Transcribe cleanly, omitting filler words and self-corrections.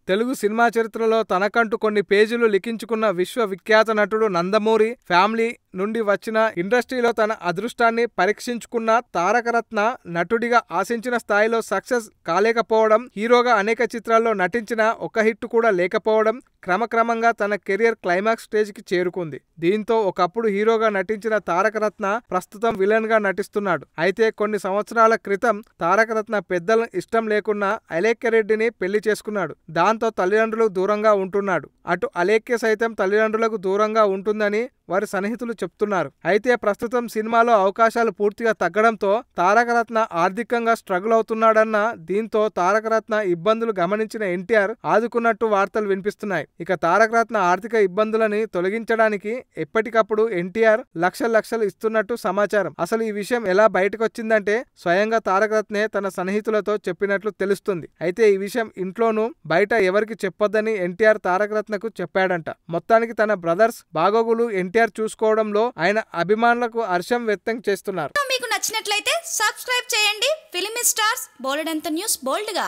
Telugu cinema చరిత్రలో తనకంటూ కొన్ని పేజీలు లిఖించుకున్న విశ్వవిఖ్యాత నటుడు నందమూరి ఫ్యామిలీ నుండి వచ్చిన ఇండస్ట్రీలో తన అదృష్టాన్ని పరీక్షించుకున్న తారకరత్న నటుడిగా ఆశించిన స్థాయిలో సక్సెస్ కాలేకపోవడం, హీరోగా అనేక చిత్రాల్లో నటించిన ఒక్క హిట్ కూడా లేకపోవడం క్రమక్రమంగా తన కెరియర్ క్లైమాక్స్ స్టేజ్కి చేరుకుంది. దీంతో ఒకప్పుడు హీరోగా నటించిన తారకరత్న ప్రస్తుతం విలన్ గా నటిస్తున్నాడు. అయితే కొన్ని సంవత్సరాల క్రితం తారకరత్న పెద్దల ఇష్టం లేకున్నా అలేఖ్యరెడ్డిని పెళ్లి చేసుకున్నాడు. దాంతో తల్లిదండ్రులకు దూరంగా ఉంటున్నాడు. అటు అలేఖ్య సైతం తల్లిదండ్రులకు దూరంగా ఉంటుందని వారి సన్నిహితులు చెప్తున్నారు. అయితే ప్రస్తుతం సినిమాలో అవకాశాలు పూర్తిగా తగ్గడంతో తారకరత్న ఆర్థికంగా స్ట్రగుల్ అవుతున్నాడన్న దీంతో తారకరత్న ఇబ్బందులు గమనించిన ఎన్టీఆర్ ఆదుకున్నట్టు వార్తలు వినిపిస్తున్నాయి. ఇక తారకరత్న ఆర్థిక ఇబ్బందులని తొలగించడానికి ఎప్పటికప్పుడు ఎన్టీఆర్ లక్షలు ఇస్తున్నట్టు సమాచారం. అసలు ఈ విషయం ఎలా బయటకొచ్చిందంటే స్వయంగా తారకరత్నే తన సన్నిహితులతో చెప్పినట్లు తెలుస్తుంది. అయితే ఈ విషయం ఇంట్లోనూ బయట ఎవరికి చెప్పొద్దని ఎన్టీఆర్ తారకరత్నకు చెప్పాడంట. మొత్తానికి తన బ్రదర్స్ బాగోగులు ఎన్టీఆర్ చూసుకోవడంలో ఆయన అభిమానులకు హర్షం వ్యక్తం చేస్తున్నారు. మీకు నచ్చినట్లయితే సబ్స్క్రైబ్ చేయండి. ఫిలిమి స్టార్స్ బోల్డెంత న్యూస్ బోల్డ్ గా.